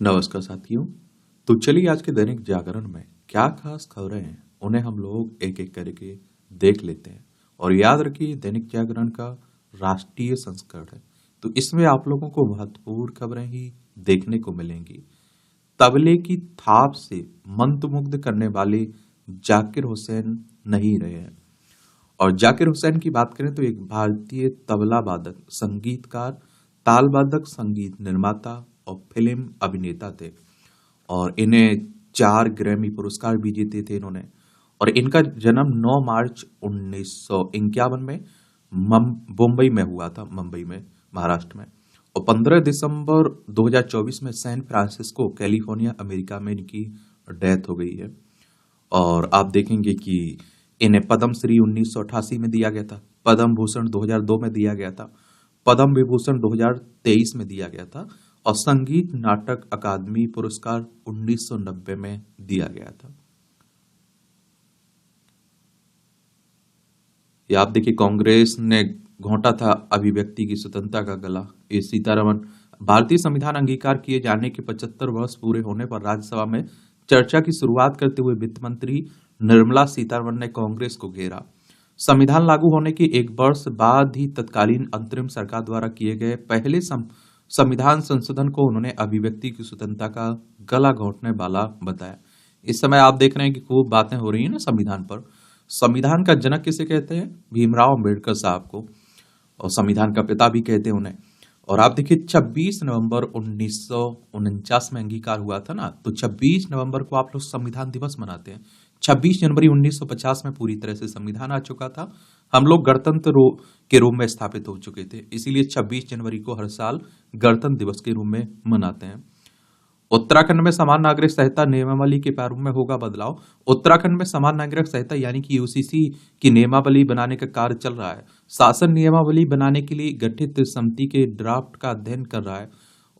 नमस्कार साथियों। तो चलिए आज के दैनिक जागरण में क्या खास खबरें हैं उन्हें हम लोग एक एक करके देख लेते हैं। और याद रखिए दैनिक जागरण का राष्ट्रीय संस्करण है, तो इसमें आप लोगों को महत्वपूर्ण खबरें ही देखने को मिलेंगी। तबले की थाप से मंत्रमुग्ध करने वाले जाकिर हुसैन नहीं रहे हैं। और जाकिर हुसैन की बात करें तो एक भारतीय तबला वादक, संगीतकार, ताल वादक, संगीत निर्माता और फिल्म अभिनेता थे। और इन्हें 4 ग्रैमी पुरस्कार भी जीते थे इन्होंने। और इनका जन्म 9 मार्च 1951 में मुंबई में हुआ था, मुंबई में, महाराष्ट्र में। और 15 दिसंबर 2024 में सैन फ्रांसिस्को, कैलिफोर्निया, अमेरिका में इनकी डेथ हो गई है। और आप देखेंगे कि इन्हें पद्म श्री 1988 में दिया गया था, पद्म भूषण 2002 में दिया गया था, पद्म विभूषण 2023 में दिया गया था और संगीत नाटक अकादमी पुरस्कार 1990 में दिया गया था। ये आप देखिए, कांग्रेस ने घोंटा था अभिव्यक्ति की स्वतंत्रता का गला। ये सीतारमण, भारतीय संविधान अंगीकार किए जाने के 75 वर्ष पूरे होने पर राज्यसभा में चर्चा की शुरुआत करते हुए वित्त मंत्री निर्मला सीतारमण ने कांग्रेस को घेरा। संविधान लागू होने के 1 वर्ष बाद ही तत्कालीन अंतरिम सरकार द्वारा किए गए पहले संविधान संशोधन को उन्होंने अभिव्यक्ति की स्वतंत्रता का गला घोंटने वाला बताया। इस समय आप देख रहे हैं कि खूब बातें हो रही है ना संविधान पर। संविधान का जनक किसे कहते हैं? भीमराव अम्बेडकर साहब को। और संविधान का पिता भी कहते हैं उन्हें। और आप देखिए 26 नवंबर 1949 में अंगीकार हुआ था ना, तो 26 नवंबर को आप लोग संविधान दिवस मनाते हैं। 26 जनवरी 1950 में पूरी तरह से संविधान आ चुका था। हम लोग गणतंत्र के रूप में स्थापित हो चुके थे, इसीलिए 26 जनवरी को हर साल गणतंत्र दिवस के रूप में मनाते हैं। उत्तराखंड में समान नागरिक संहिता नियमावली के प्रारूप में होगा बदलाव। उत्तराखंड में समान नागरिक संहिता यानी कि यूसीसी की नियमावली बनाने का कार्य चल रहा है। शासन नियमावली बनाने के लिए गठित समिति के ड्राफ्ट का अध्ययन कर रहा है।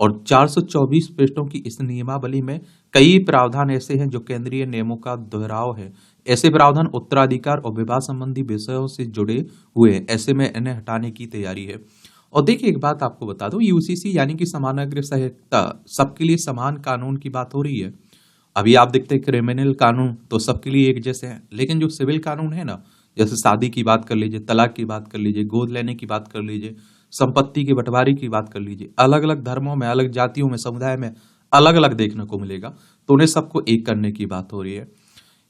और 424 पृष्ठों की इस नियमावली में कई प्रावधान ऐसे हैं जो केंद्रीय नियमों का दोहराव है। ऐसे प्रावधान उत्तराधिकार और विवाह संबंधी विषयों से जुड़े हुए हैं, ऐसे में इन्हें हटाने की तैयारी है। और देखिए एक बात आपको बता दूं, यूसीसी यानी कि समान नागरिक संहिता, सबके लिए समान कानून की बात हो रही है। अभी आप देखते हैं क्रिमिनल कानून तो सबके लिए एक जैसे हैं, लेकिन जो सिविल कानून है ना, जैसे शादी की बात कर लीजिए, तलाक की बात कर लीजिए, गोद लेने की बात कर लीजिए, संपत्ति के बंटवारे की बात कर लीजिए, अलग अलग धर्मों में, अलग जातियों में, समुदाय में अलग अलग देखने को मिलेगा। तो उन्हें सबको एक करने की बात हो रही है।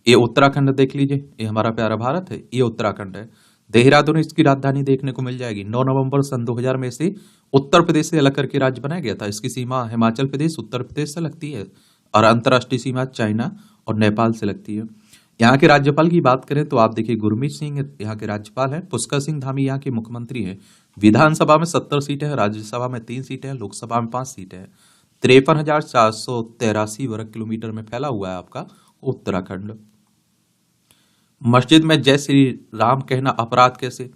ये उत्तराखंड देख लीजिए, ये हमारा प्यारा भारत है, ये उत्तराखंड है। देहरादून इसकी राजधानी देखने को मिल जाएगी। 9 नवंबर सन 2000 में से उत्तर प्रदेश से अलग करके राज्य बनाया गया था। इसकी सीमा हिमाचल प्रदेश, उत्तर प्रदेश से लगती है और अंतर्राष्ट्रीय सीमा चाइना और नेपाल से लगती है। यहाँ के राज्यपाल की बात करें तो आप देखिए, गुरमीत सिंह यहाँ के राज्यपाल हैं। पुष्कर सिंह धामी यहाँ के मुख्यमंत्री हैं। विधानसभा में 70 सीटें हैं, राज्यसभा में 3 सीटें हैं, लोकसभा में 5 सीटें हैं। 53,483 वर्ग किलोमीटर में फैला हुआ है आपका उत्तराखंड। मस्जिद में जय श्री राम कहना अपराध कैसे?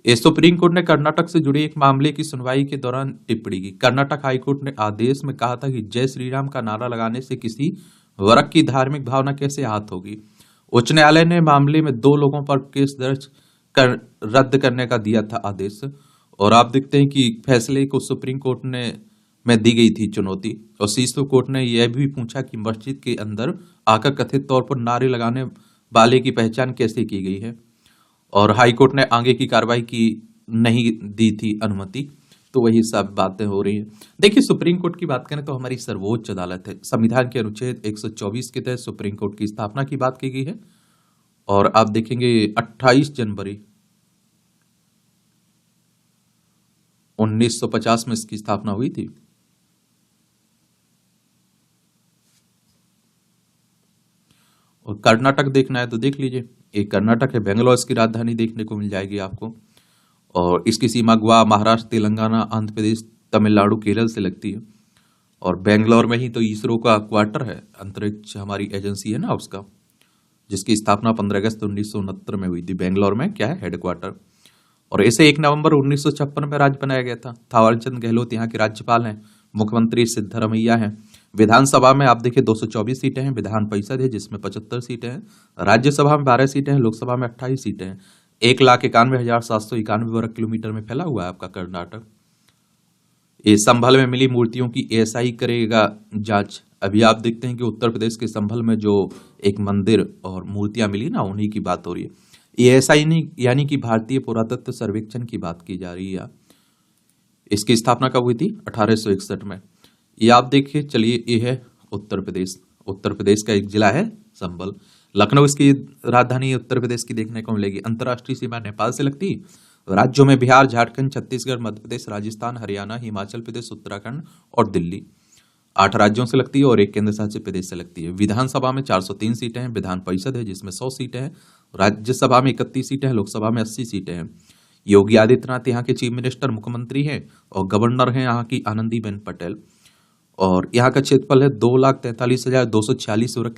सुप्रीम कोर्ट ने कर्नाटक से जुड़े एक मामले की सुनवाई के दौरान टिप्पणी की। कर्नाटक हाईकोर्ट ने आदेश में कहा था कि जय श्री राम का नारा लगाने से किसी वर्ग की धार्मिक भावना कैसे आहत होगी। उच्च न्यायालय ने मामले में 2 लोगों पर केस दर्ज कर रद्द करने का दिया था आदेश। और आप देखते हैं कि फैसले को सुप्रीम कोर्ट में दी गई थी चुनौती। और शीर्ष कोर्ट ने यह भी पूछा कि मस्जिद के अंदर आकर कथित तौर पर नारे लगाने वाले की पहचान कैसे की गई है। और हाईकोर्ट ने आगे की कार्रवाई की नहीं दी थी अनुमति। तो वही सब बातें हो रही हैं। देखिए सुप्रीम कोर्ट की बात करें तो हमारी सर्वोच्च अदालत है। संविधान के अनुच्छेद 124 के तहत सुप्रीम कोर्ट की स्थापना की बात की गई है। और आप देखेंगे 28 जनवरी 1950 में इसकी स्थापना हुई थी। और कर्नाटक देखना है तो देख लीजिए, एक कर्नाटक है, बेंगलोर इसकी राजधानी देखने को मिल जाएगी आपको। और इसकी सीमा गोवा, महाराष्ट्र, तेलंगाना, आंध्र प्रदेश, तमिलनाडु, केरल से लगती है। और बेंगलोर में ही तो इसरो का क्वार्टर है, अंतरिक्ष हमारी एजेंसी है ना उसका, जिसकी स्थापना 15 अगस्त 1969 में हुई थी। बेंगलोर में क्या है, हेडक्वार्टर। और इसे 1 नवंबर 1956 में राज्य बनाया गया था। थावरचंद गहलोत यहाँ के राज्यपाल हैं। मुख्यमंत्री सिद्धरमैया हैं। विधानसभा में आप देखिए 224 सीटें हैं। विधान परिषद है जिसमें 75 सीटें हैं। राज्यसभा में 12 सीटें हैं। लोकसभा में 28 सीटें हैं। 1,91,791 वर्ग किलोमीटर में फैला हुआ है आपका कर्नाटक। ये संभल में मिली मूर्तियों की एएसआई करेगा जांच। अभी आप देखते हैं कि उत्तर प्रदेश के संभल में जो एक मंदिर और मूर्तियां मिली ना, उन्हीं की बात हो रही है। एएसआई नहीं, यानी कि भारतीय पुरातत्व सर्वेक्षण की बात की जा रही है। इसकी स्थापना कब हुई थी? 1861 में। ये आप देखिए, चलिए, ये है उत्तर प्रदेश। उत्तर प्रदेश का एक जिला है संभल। लखनऊ इसकी राजधानी उत्तर प्रदेश की देखने को मिलेगी। अंतर्राष्ट्रीय सीमा नेपाल से लगती। राज्यों में बिहार, झारखंड, छत्तीसगढ़, मध्य प्रदेश, राजस्थान, हरियाणा, हिमाचल प्रदेश, उत्तराखंड और दिल्ली। 8 राज्यों से लगती है और 1 केंद्र शासित प्रदेश से लगती है। विधानसभा में 403 सीटें हैं। विधान परिषद है जिसमें 100 सीटें हैं। राज्यसभा में 31 सीटें हैं। लोकसभा में 80 सीटें हैं। योगी आदित्यनाथ यहाँ के चीफ मिनिस्टर, मुख्यमंत्री हैं और गवर्नर हैं यहाँ की आनंदीबेन पटेल। और यहाँ का क्षेत्रफल है 2,43,246 वर्ग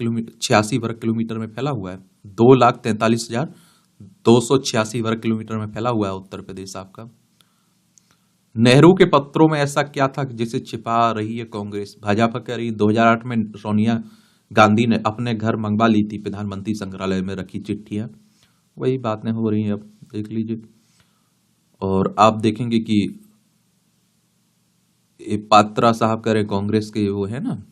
किलोमीटर में फैला हुआ है। 2,43,286 वर्ग किलोमीटर में फैला हुआ है उत्तर प्रदेश आपका। नेहरू के पत्रों में ऐसा क्या था जिसे छिपा रही है कांग्रेस? भाजपा कह रही 2008 में सोनिया गांधी ने अपने घर मंगवा ली थी प्रधानमंत्री संग्रहालय में रखी चिट्ठियां। वही बातें हो रही हैं, अब देख लीजिए। और आप देखेंगे कि पात्रा साहब कह रहे कांग्रेस के, वो है ना,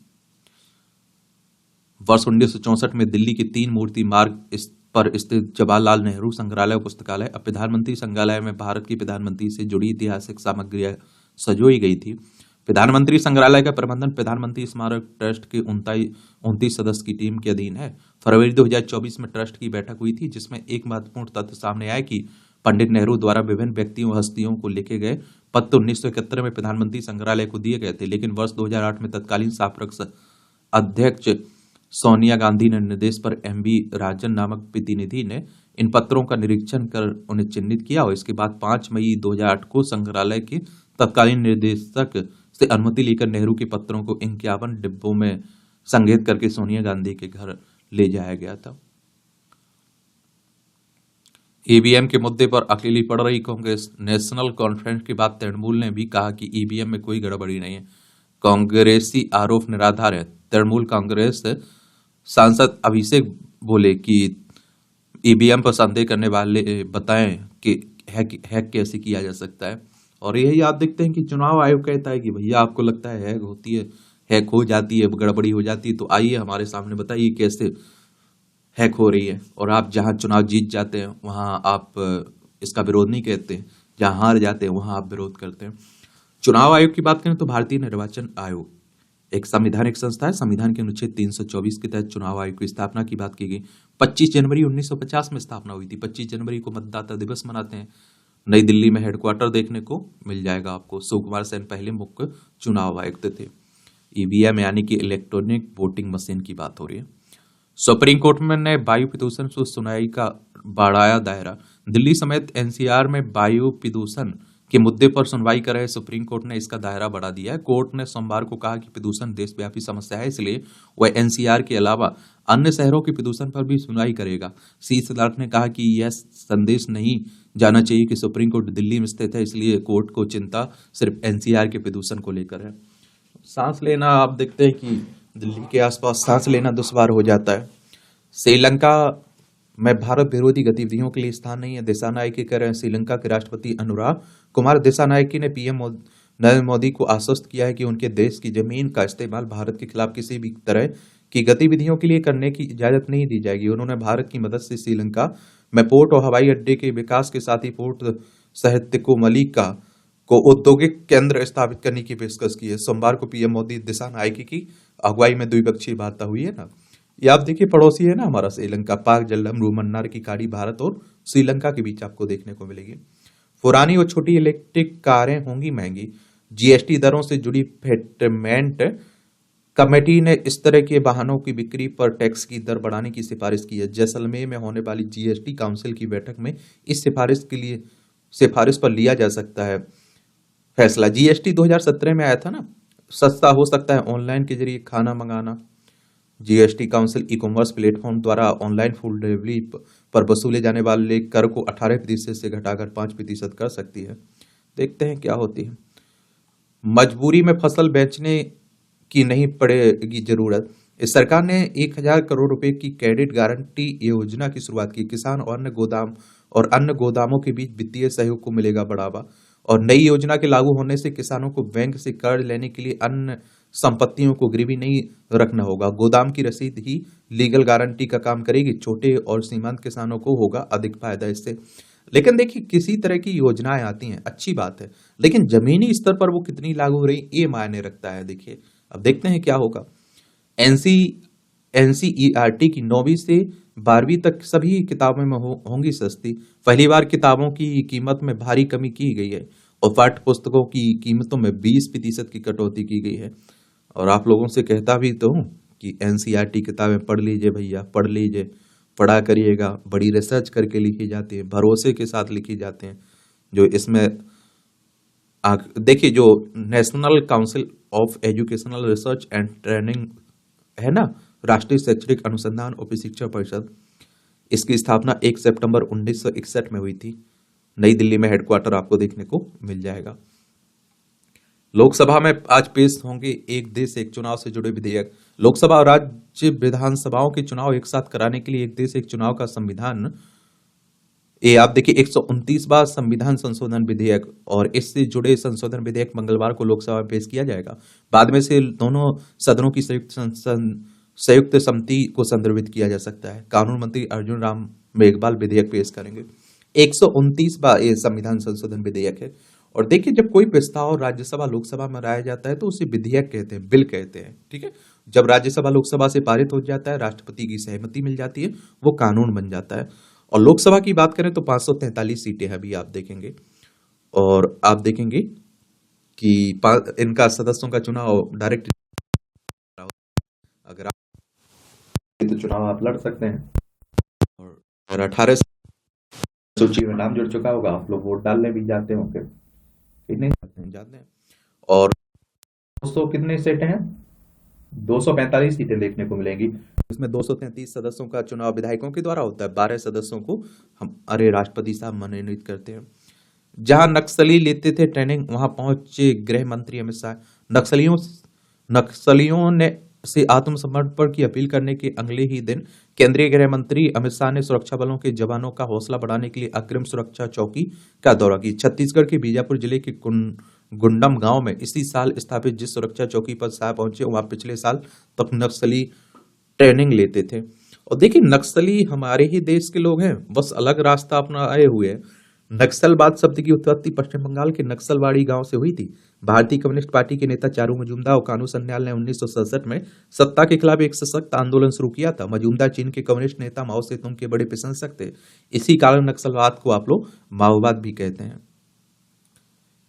वर्ष 1964 में दिल्ली की 3 मूर्ति मार्ग पर स्थित जवाहरलाल नेहरू संग्रहालय और पुस्तकालय, अब प्रधानमंत्री संग्रहालय में भारत की प्रधानमंत्री से जुड़ी ऐतिहासिक सामग्रियां सजोई गई थी। प्रधानमंत्री संग्रहालय का प्रबंधन प्रधानमंत्री स्मारक ट्रस्ट की 29 सदस्य की टीम के अधीन है। फरवरी 2024 में ट्रस्ट की बैठक हुई थी जिसमें एक महत्वपूर्ण तथ्य सामने आया कि पंडित नेहरू द्वारा विभिन्न व्यक्तियों और हस्तियों को लिखे गए पत्र 1971 में प्रधानमंत्री संग्रहालय को दिए गए थे, लेकिन वर्ष 2008 में तत्कालीन सापरक अध्यक्ष सोनिया गांधी ने निर्देश पर एमबी राजन नामक प्रतिनिधि ने इन पत्रों का निरीक्षण कर उन्हें चिन्हित किया और इसके बाद 5 मई 2008 को संग्रहालय के तत्कालीन निदेशक से अनुमति लेकर नेहरू के पत्रों को 51 डिब्बों में संग्रहित करके सोनिया गांधी के घर ले जाया गया था। ईवीएम के मुद्दे पर अकेली पड़ रही कांग्रेस। नेशनल कॉन्फ्रेंस के बाद तृणमूल ने भी कहा कि ईवीएम में कोई गड़बड़ी नहीं है। कांग्रेसी आरोप निराधार है। तृणमूल कांग्रेस सांसद अभिषेक बोले कि ईवीएम पर संदेह करने वाले बताएं कि हैक कैसे किया जा सकता है। और यही आप देखते हैं कि चुनाव आयोग कहता है कि भैया आपको लगता है हैक होती है, हैक हो जाती है, गड़बड़ी हो जाती है, तो आइए हमारे सामने बताइए कैसे हैक हो रही है। और आप जहां चुनाव जीत जाते हैं वहां आप इसका विरोध नहीं कहते, जहां हार जाते हैं वहां आप विरोध करते हैं। चुनाव आयोग की बात करें तो भारतीय निर्वाचन आयोग एक संवैधानिक संस्था है। संविधान के अनुच्छेद 324 के तहत चुनाव आयोग की स्थापना की बात की गई। 25 जनवरी 1950 में स्थापना हुई थी। 25 जनवरी को मतदाता दिवस मनाते हैं। नई दिल्ली में हेडक्वार्टर देखने को मिल जाएगा आपको। सुकुमार सेन पहले मुख्य चुनाव आयुक्त थे। ईवीएम यानी कि इलेक्ट्रॉनिक वोटिंग मशीन की बात हो रही है। सुप्रीम कोर्ट में ने वायु प्रदूषण से सुनवाई का बढ़ाया दायरा। दिल्ली समेत एनसीआर में वायु प्रदूषण के मुद्दे पर सुनवाई कर रहे सुप्रीम कोर्ट ने इसका दायरा बढ़ा दिया है। कोर्ट ने सोमवार को कहा कि प्रदूषण देशव्यापी समस्या है, इसलिए वह एनसीआर के अलावा अन्य शहरों के प्रदूषण पर भी सुनवाई करेगा। शीर्ष अदालत ने कहा कि यह संदेश नहीं जाना चाहिए कि सुप्रीम कोर्ट दिल्ली में स्थित है, इसलिए कोर्ट को चिंता सिर्फ एनसीआर के प्रदूषण को लेकर है। सांस लेना, आप देखते हैं कि दिल्ली के आसपास सांस लेना दुश्वार हो जाता है। श्रीलंका में भारत विरोधी गतिविधियों के लिए स्थान नहीं है, दिशानायकी कह रहे हैं। श्रीलंका के राष्ट्रपति अनुराग कुमार दिशानायकी ने पीएम नरेंद्र मोदी को आश्वस्त किया है कि उनके देश की जमीन का इस्तेमाल भारत के खिलाफ किसी भी तरह की गतिविधियों के लिए करने की इजाजत नहीं दी जाएगी। उन्होंने भारत की मदद से श्रीलंका में पोर्ट और हवाई अड्डे के विकास के साथ ही पोर्ट साहित्यकुमलिका को औद्योगिक केंद्र स्थापित करने की पेशकश की है। सोमवार को पीएम मोदी दिशानायकी की अगुवाई में द्विपक्षीय वार्ता हुई है ना। ये आप देखिए, पड़ोसी है ना हमारा श्रीलंका। पाक झेलम मन्नार की खाड़ी भारत और श्रीलंका के बीच आपको देखने को मिलेगी। पुरानी और छोटी इलेक्ट्रिक कारें होंगी महंगी। जीएसटी दरों से जुड़ी फेटरमेंट कमेटी ने इस तरह के वाहनों की बिक्री पर टैक्स की दर बढ़ाने की सिफारिश की है। जैसलमेर में होने वाली जीएसटी काउंसिल की बैठक में इस सिफारिश पर लिया जा सकता है फैसला। जीएसटी 2017 में आया था ना। सस्ता हो सकता है ऑनलाइन के जरिए खाना मंगाना। GST council e commerce platform द्वारा ऑनलाइन फूड डिलीवरी पर वसूले जाने वाले कर को 18% से घटाकर 5% कर सकती है। देखते हैं क्या होती है। मजबूरी में फसल बेचने की नहीं पड़ेगी जरूरत। इस सरकार ने 1000 करोड़ रुपए की क्रेडिट गारंटी योजना की शुरुआत की। किसान और अन्य गोदामों के बीच वित्तीय सहयोग को मिलेगा बढ़ावा। और नई योजना के लागू होने से किसानों को बैंक से कर्ज लेने के लिए अन्य संपत्तियों को गिरवी नहीं रखना होगा। गोदाम की रसीद ही लीगल गारंटी का काम करेगी। छोटे और सीमांत किसानों को होगा अधिक फायदा इससे। लेकिन देखिए, किसी तरह की योजनाएं आती हैं, अच्छी बात है, लेकिन जमीनी स्तर पर वो कितनी लागू हो रही ये मायने रखता है। देखिए, अब देखते हैं क्या होगा। एनसी एनसीईआरटी की 9वीं से 12वीं तक सभी किताबें में होंगी सस्ती। पहली बार किताबों की कीमत में भारी कमी की गई है और पाठ्य पुस्तकों की कीमतों में 20% की कटौती की गई है। और आप लोगों से कहता भी तो हूँ कि एनसीईआरटी किताबें पढ़ लीजिए भैया, पढ़ लीजिए, पढ़ा करिएगा। बड़ी रिसर्च करके लिखी जाती है, भरोसे के साथ लिखी जाते हैं। जो इसमें देखिए, जो national council of educational research and training है ना, राष्ट्रीय शैक्षणिक अनुसंधान और शिक्षा परिषद, इसकी स्थापना 1 सितंबर 1961 में हुई थी। नई दिल्ली में हेडक्वार्टर आपको देखने को मिल जाएगा। लोकसभा में आज पेश होंगे एक देश एक चुनाव से जुड़े विधेयक। लोकसभा और राज्य विधानसभाओं के चुनाव एक साथ कराने के लिए एक देश एक चुनाव का संविधान, ये आप देखिए 129वां संविधान संशोधन विधेयक, और इससे जुड़े संशोधन विधेयक मंगलवार को लोकसभा में पेश किया जाएगा। बाद में से दोनों सदनों की संयुक्त समिति को संदर्भित किया जा सकता है। कानून मंत्री अर्जुन राम मेघवाल विधेयक पेश करेंगे। 129वां ये संविधान संशोधन विधेयक है। और देखिए, जब कोई प्रस्ताव राज्यसभा लोकसभा में लाया जाता है तो उसे विधेयक कहते हैं, बिल कहते हैं, ठीक है। जब राज्यसभा लोकसभा से पारित हो जाता है, राष्ट्रपति की सहमति मिल जाती है, वो कानून बन जाता है। और लोकसभा की बात करें तो 543 सीटें हैं, अभी आप देखेंगे। और आप देखेंगे कि इनका सदस्यों का चुनाव डायरेक्ट, अगर आप तो चुनाव आप लड़ सकते हैं। और 18 सूची में नाम जुड़ चुका होगा, आप लोग वोट डालने भी जाते होंगे, ठीक नहीं जाते हैं। और 200 कितने सीटें हैं, 245 सीटें देखने को मिलेंगी। इसमें 233 सदस्यों का चुनाव विधायकों के द्वारा होता है, 12 सदस्यों को राष्ट्रपति साहब मनोनीत करते हैं। जहां नक्सली लेते थे ट्रेनिंग, वहां पहुंचे गृह मंत्री अमित शाह। नक्सलियों ने से आत्मसमर्पण की अपील करने के अगले ही दिन केंद्रीय गृह मंत्री अमित शाह ने सुरक्षा बलों के जवानों का हौसला बढ़ाने के लिए अग्रिम सुरक्षा चौकी का दौरा की। छत्तीसगढ़ के बीजापुर जिले के गुंडम गांव में इसी साल स्थापित जिस सुरक्षा चौकी पर शाह पहुंचे, वहां पिछले साल तक नक्सली ट्रेनिंग लेते थे। और देखिए, नक्सली हमारे ही देश के लोग हैं, बस अलग रास्ता अपनाए हुए हैं। नक्सलवाद शब्द की उत्पत्ति पश्चिम बंगाल के नक्सलवाड़ी गांव से हुई थी। भारतीय कम्युनिस्ट पार्टी के नेता चारू मजूमदार और कानू सन्याल ने 1967 में सत्ता के खिलाफ एक सशक्त आंदोलन शुरू किया था। मजूमदार चीन के कम्युनिस्ट नेता माओ सेतुंग के बड़े प्रशंसक थे। इसी कारण नक्सलवाद को आप लोग माओवाद भी कहते हैं।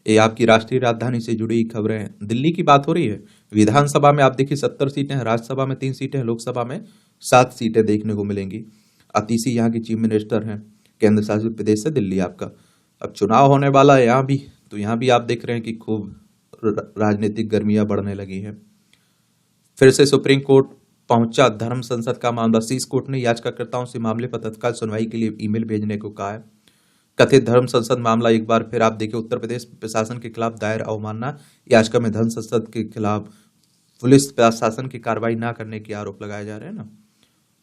ये आपकी राष्ट्रीय राजधानी से जुड़ी खबरें हैं। दिल्ली की बात हो रही है। विधानसभा में आप देखिए 70 सीटें हैं, राज्यसभा में 3 सीटें हैं, लोकसभा में 7 सीटें देखने को मिलेंगी। अतीसी यहाँ की चीफ मिनिस्टर हैं। केंद्र शासित प्रदेश है दिल्ली आपका। अब चुनाव होने वाला है यहाँ भी, तो यहाँ भी आप देख रहे हैं कि खूब राजनीतिक गर्मियां बढ़ने लगी हैं। फिर से सुप्रीम कोर्ट पहुंचा धर्म संसद का मामला। शीर्ष कोर्ट ने याचिकाकर्ताओं से मामले पर तत्काल सुनवाई के लिए ईमेल भेजने को कहा है। कथित धर्म संसद मामला एक बार फिर आप देखिए, उत्तर प्रदेश प्रशासन के खिलाफ दायर अवमानना याचिका में धर्म संसद के खिलाफ पुलिस प्रशासन की कार्रवाई न करने के आरोप लगाए जा रहे हैं ना,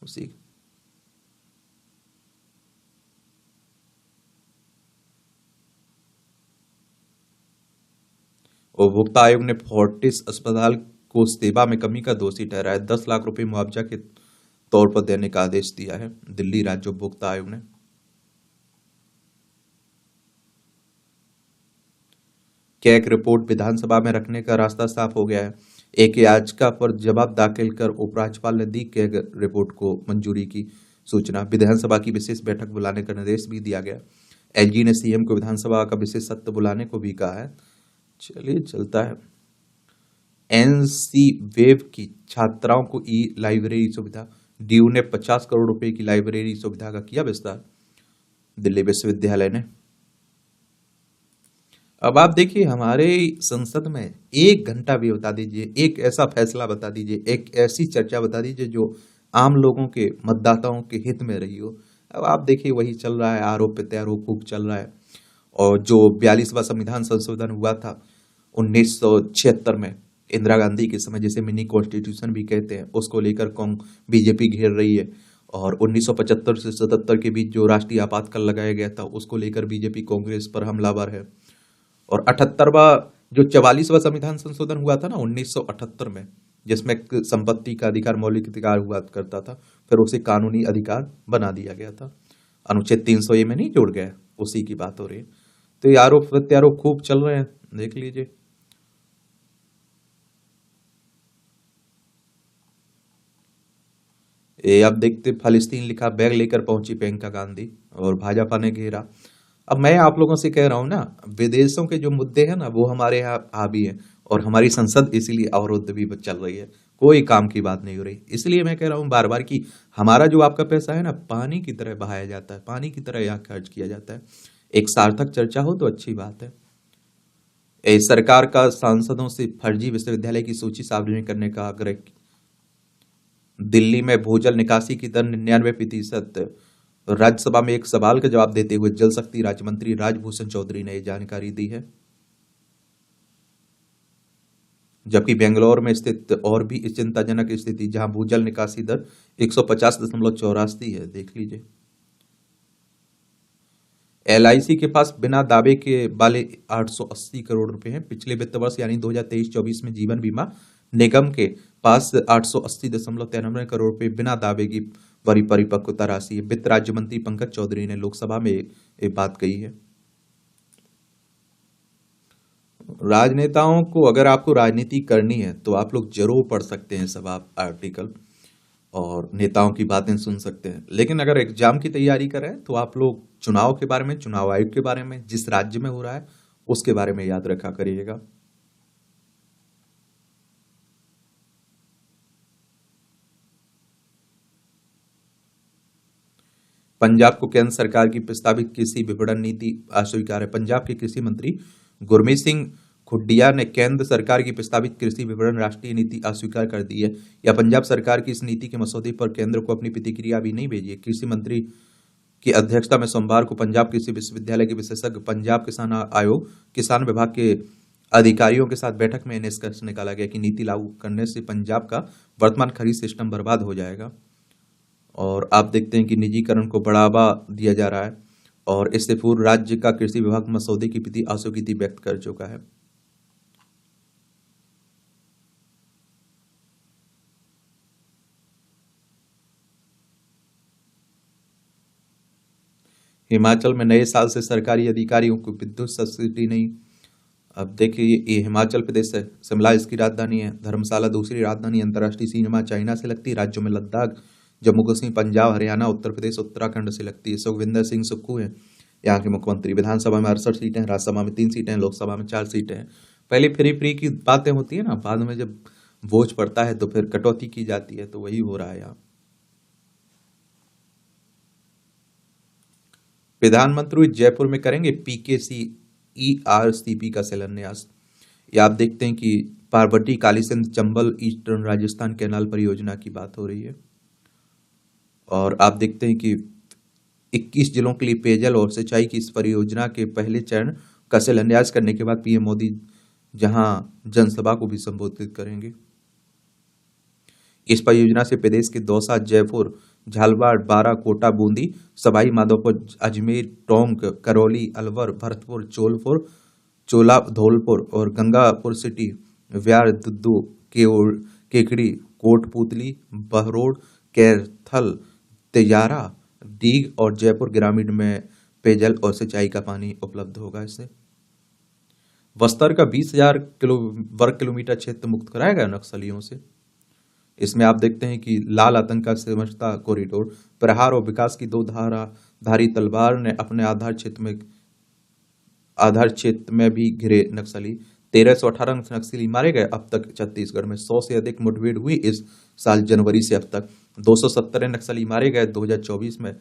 उसी। उपभोक्ता आयोग ने फोर्टिस अस्पताल को सेवा में कमी का दोषी ठहराया। 10 लाख रुपए मुआवजा के तौर पर देने का आदेश दिया है दिल्ली राज्य उपभोक्ता आयोग ने। कैग रिपोर्ट विधानसभा में रखने का रास्ता साफ हो गया है। एक याचिका पर जवाब दाखिल कर उपराज्यपाल ने दी कैग रिपोर्ट को मंजूरी की सूचना। विधानसभा की विशेष बैठक बुलाने का निर्देश भी दिया गया। एलजी ने सीएम को विधानसभा का विशेष सत्र बुलाने को भी कहा है। चलिए चलता है। एनसी वेव की छात्राओं को ई लाइब्रेरी सुविधा। डीयू ने 50 करोड़ रुपए की लाइब्रेरी सुविधा का किया विस्तार, दिल्ली विश्वविद्यालय ने। अब आप देखिए, हमारे संसद में 1 घंटा भी बता दीजिए, एक ऐसा फैसला बता दीजिए, एक ऐसी चर्चा बता दीजिए जो आम लोगों के, मतदाताओं के हित में रही हो। अब आप देखिए, वही चल रहा है, आरोप प्रत्यारोप खूब चल रहा है। और जो 42वां संविधान संशोधन हुआ था 1976 में इंदिरा गांधी के समय, जिसे मिनी कॉन्स्टिट्यूशन भी कहते हैं, उसको लेकर बीजेपी घेर रही है। और 1975 से 77 के बीच जो राष्ट्रीय आपातकाल लगाया गया था, उसको लेकर बीजेपी कांग्रेस पर हमलावर है। और 78वां जो 44वां संविधान संशोधन हुआ था ना 1978 में, जिसमें संपत्ति का अधिकार मौलिक अधिकार हुआ करता था, फिर उसे कानूनी अधिकार बना दिया गया था। अनुच्छेद 300 में नहीं जोड़ गया, उसी की बात हो रही है। तो ये आरोप प्रत्यारोप खूब चल रहे हैं, देख लीजिए। ये अब देखते फिलिस्तीन लिखा, बैग लेकर पहुंची प्रियंका गांधी और भाजपा ने घेरा। अब मैं आप लोगों से कह रहा हूं ना, विदेशों के जो मुद्दे हैं ना वो हमारे यहाँ हावी है, और हमारी संसद इसीलिए अवरुद्ध भी चल रही है, कोई काम की बात नहीं हो रही। इसलिए मैं कह रहा हूं बार बार कि हमारा जो आपका पैसा है ना पानी की तरह बहाया जाता है, पानी की तरह यहाँ खर्च किया जाता है। एक सार्थक चर्चा हो तो अच्छी बात है। सरकार का सांसदों से फर्जी विश्वविद्यालय की सूची सार्वजनिक करने का आग्रह। दिल्ली में भूजल निकासी की दर 99%। राज्यसभा में एक सवाल का जवाब देते हुए जल शक्ति राज्य मंत्री राजभूषण चौधरी ने यह जानकारी दी है। जबकि बेंगलोर में स्थित और भी चिंताजनक स्थिति, जहां भूजल निकासी दर 150.84 है, देख लीजिए। एलआईसी के पास बिना दावे के वाले 880 करोड़ रुपए हैं। पिछले वित्त वर्ष यानी 2023-24 में जीवन बीमा निगम के पास 880.93 करोड़ रुपए बिना दावे की बड़ी परिपक्वता राशि है। वित्त राज्य मंत्री पंकज चौधरी ने लोकसभा में ये बात कही है। राजनेताओं को, अगर आपको राजनीति करनी है तो आप लोग जरूर पढ़ सकते हैं सब आप आर्टिकल, और नेताओं की बातें सुन सकते हैं। लेकिन अगर एग्जाम की तैयारी करें तो आप लोग चुनाव के बारे में, चुनाव आयोग के बारे में, जिस राज्य में हो रहा है उसके बारे में याद रखा करिएगा। पंजाब को केंद्र सरकार की प्रस्तावित कृषि विपणन नीति अस्वीकार है। पंजाब के कृषि मंत्री गुरमीत सिंह खुड्डिया ने केंद्र सरकार की प्रस्तावित कृषि विपणन राष्ट्रीय नीति अस्वीकार कर दी है, या पंजाब सरकार की इस नीति के मसौदे पर केंद्र को अपनी प्रतिक्रिया भी नहीं भेजी है। कृषि मंत्री की अध्यक्षता में सोमवार को पंजाब कृषि विश्वविद्यालय के विशेषज्ञ, पंजाब किसान आयोग, किसान विभाग के अधिकारियों के साथ बैठक में निष्कर्ष निकाला गया कि नीति लागू करने से पंजाब का वर्तमान खरीद सिस्टम बर्बाद हो जाएगा। और आप देखते हैं कि निजीकरण को बढ़ावा दिया जा रहा है, और इससे पूर्व राज्य का कृषि विभाग मसौदे की प्रति अस्वीकृति व्यक्त कर चुका है। हिमाचल में नए साल से सरकारी अधिकारियों को विद्युत सब्सिडी नहीं। अब देखिए, ये हिमाचल प्रदेश है, शिमला इसकी राजधानी है, धर्मशाला दूसरी राजधानी, अंतर्राष्ट्रीय सीमा चाइना से लगती है। राज्यों में लद्दाख, जम्मू कश्मीर, पंजाब, हरियाणा, उत्तर प्रदेश, उत्तराखंड से लगती है। सुखविंदर सिंह सुक्खू है यहाँ के मुख्यमंत्री। विधानसभा में 68 सीटें हैं, राज्यसभा में 3 सीटें हैं, लोकसभा में 4 सीटें हैं। पहले फ्री फ्री की बातें होती है ना, बाद में जब बोझ पड़ता है तो फिर कटौती की जाती है, तो वही हो रहा है यहाँ। प्रधानमंत्री जयपुर में करेंगे पीकेसी ईआरसीपी का शिलान्यास। ये आप देखते हैं कि पार्वती, कालीसिंध, चंबल, ईस्टर्न राजस्थान कैनाल परियोजना की बात हो रही है। और आप देखते हैं कि 21 जिलों के लिए पेयजल और सिंचाई की इस परियोजना के पहले चरण का शिलान्यास करने के बाद पीएम मोदी जहां जनसभा को भी संबोधित करेंगे। इस परियोजना से प्रदेश के दौसा, जयपुर, झालवाड़, बारां, कोटा, बूंदी, सवाई माधोपुर, अजमेर, टोंक, करौली, अलवर, भरतपुर, चोला धौलपुर और गंगापुर सिटी, व्यार, दुद्दू, केकड़ी, कोटपूतली, बहरोड, कैथल, तेजारा, डीग और जयपुर ग्रामीण में पेयजल और सिंचाई का पानी उपलब्ध होगा। इससे बस्तर का 20,000 वर्ग किलोमीटर क्षेत्र मुक्त कराया गया नक्सलियों से। इसमें आप देखते हैं कि लाल आतंक का समझता कॉरिडोर, प्रहार और विकास की दो धारी तलवार ने अपने आधार क्षेत्र में भी घिरे नक्सली। 1318 नक्सली मारे गए। अब तक छत्तीसगढ़ में 100 से अधिक मुठभेड़ हुई इस साल जनवरी से अब तक। 217 नक्सली मारे गए। 2024 में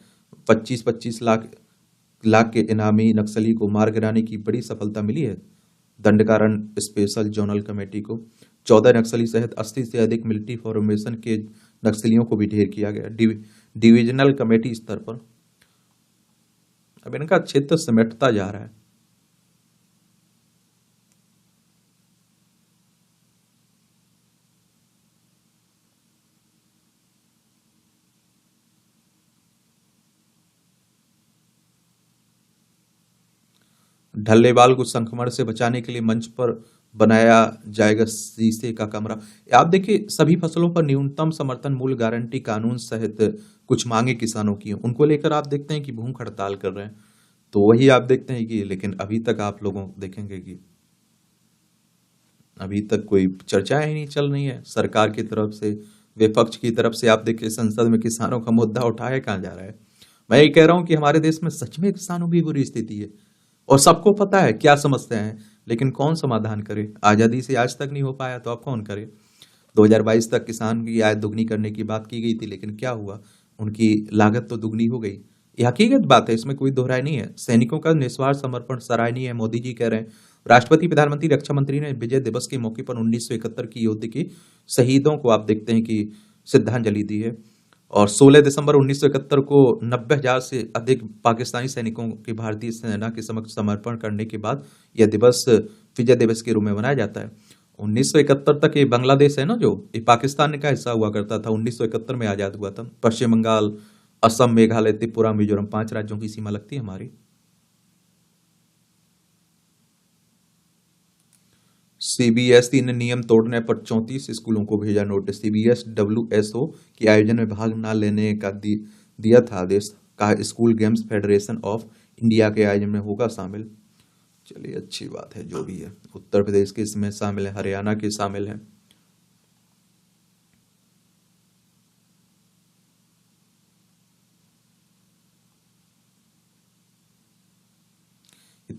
25-25 लाख के इनामी नक्सली को मार गिराने की बड़ी सफलता मिली है दंडकारण स्पेशल जोनल कमेटी को। 14 नक्सली सहित 80 से अधिक मिलिट्री फॉर्मेशन के नक्सलियों को भी ढेर किया गया डिविजनल कमेटी स्तर पर। अब इनका क्षेत्र सिमटता जा रहा है। ढल्लेवाल को संक्रमण से बचाने के लिए मंच पर बनाया जाएगा शीशे का कमरा। आप देखिए, सभी फसलों पर न्यूनतम समर्थन मूल्य गारंटी कानून सहित कुछ मांगे किसानों की हैं। उनको लेकर आप देखते हैं कि भूख हड़ताल कर रहे हैं। तो वही आप देखते हैं कि लेकिन अभी तक आप लोगों देखेंगे कि अभी तक कोई चर्चा ही नहीं चल रही है सरकार की तरफ से, विपक्ष की तरफ से। आप देखिए, संसद में किसानों का मुद्दा उठाया कहाँ जा रहा है। मैं ये कह रहा हूं कि हमारे देश में सच में किसानों की बुरी स्थिति है और सबको पता है क्या समस्याएं हैं, लेकिन कौन समाधान करे। आजादी से आज तक नहीं हो पाया तो अब कौन करे। 2022 तक किसान की आय दुगनी करने की बात की गई थी, लेकिन क्या हुआ, उनकी लागत तो दुगनी हो गई। ये हकीकत बात है, इसमें कोई दोहराई नहीं है। सैनिकों का निस्वार्थ समर्पण सराहनीय है, मोदी जी कह रहे हैं। राष्ट्रपति, प्रधानमंत्री, रक्षा मंत्री ने विजय दिवस के मौके पर 1971 की युद्ध के शहीदों को आप देखते हैं कि श्रद्धांजलि दी है। और 16 दिसंबर 1971 को 90,000 से अधिक पाकिस्तानी सैनिकों के भारतीय सेना के समक्ष समर्पण करने के बाद यह दिवस विजय दिवस के रूप में मनाया जाता है। 1971 तक ये बांग्लादेश है ना, जो ये पाकिस्तान का हिस्सा हुआ करता था, 1971 में आजाद हुआ था। पश्चिम बंगाल, असम, मेघालय, त्रिपुरा, मिजोरम, 5 राज्यों की सीमा लगती है हमारी। सीबीएसई ने नियम तोड़ने पर 34 स्कूलों को भेजा नोटिस। सीबीएस डब्ल्यूएसओ के आयोजन में भाग न लेने का दिया था आदेश। कहा school games federation of India के आयोजन में होगा शामिल। चलिए, अच्छी बात है, जो भी है। उत्तर प्रदेश के इसमें शामिल है, हरियाणा के शामिल है।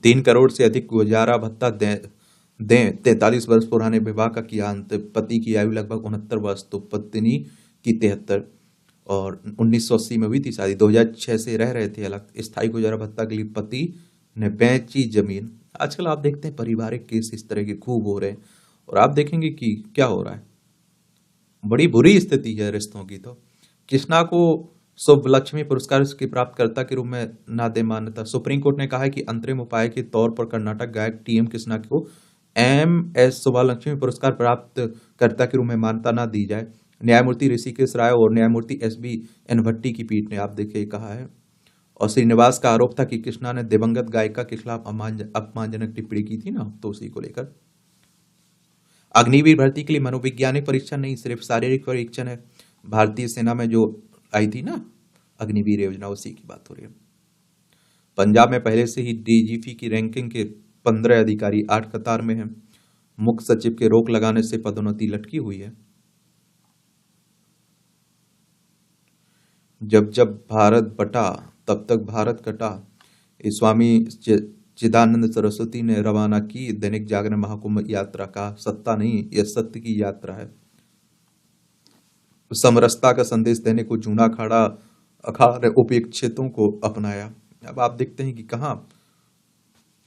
तीन करोड़ से अधिक गुजारा भत्ता दें 43 वर्ष पुराने विवाह का किया अंत। पति की आयु लगभग 69 वर्ष तो पत्नी की 73। और 1980 में हुई थी शादी। 2006 से रह रहे थे अलग। स्थायी गुजारा भत्ता के लिए पति ने बेची जमीन। आजकल आप देखते हैं पारिवारिक केस इस तरह के खूब हो रहे हैं और आप देखेंगे कि क्या हो रहा है। बड़ी बुरी स्थिति है रिश्तों की। तो कृष्णा को शुभ लक्ष्मी पुरस्कार की प्राप्तकर्ता के रूप में ना दे मान्यता। सुप्रीम कोर्ट ने कहा है कि अंतरिम उपाय के तौर पर कर्नाटक गायक टीएम कृष्णा को एमएस शुभलक्ष्मी पुरस्कार प्राप्तकर्ता के रूप में मान्यता न दी जाए। न्यायमूर्ति ऋषिकेश राय और न्यायमूर्ति एसबी एन भट्टी की पीठ ने आप देखिए कहा है। और श्रीनिवास का आरोप था कि कृष्णा ने दिवंगत गायिका के खिलाफ अपमानजनक टिप्पणी की थी ना, तो उसी को लेकर। अग्निवीर भर्ती के लिए मनोवैज्ञानिक परीक्षण नहीं, सिर्फ शारीरिक परीक्षण है। भारतीय सेना में जो आई थी ना अग्निवीर योजना, उसी की बात हो रही है। पंजाब में पहले से ही डीजीपी की रैंकिंग के 15 अधिकारी 8 कतार में हैं। मुख्य सचिव के रोक लगाने से पदोन्नति लटकी हुई है। जब जब भारत बटा तब तक भारत कटा। स्वामी चिदानंद सरस्वती ने रवाना की दैनिक जागरण महाकुंभ यात्रा का। सत्ता नहीं, यह सत्य की यात्रा है। समरसता का संदेश देने को जूना अखाड़े उपेक्षितों को अपनाया। अब आप देखते हैं कि कहाँ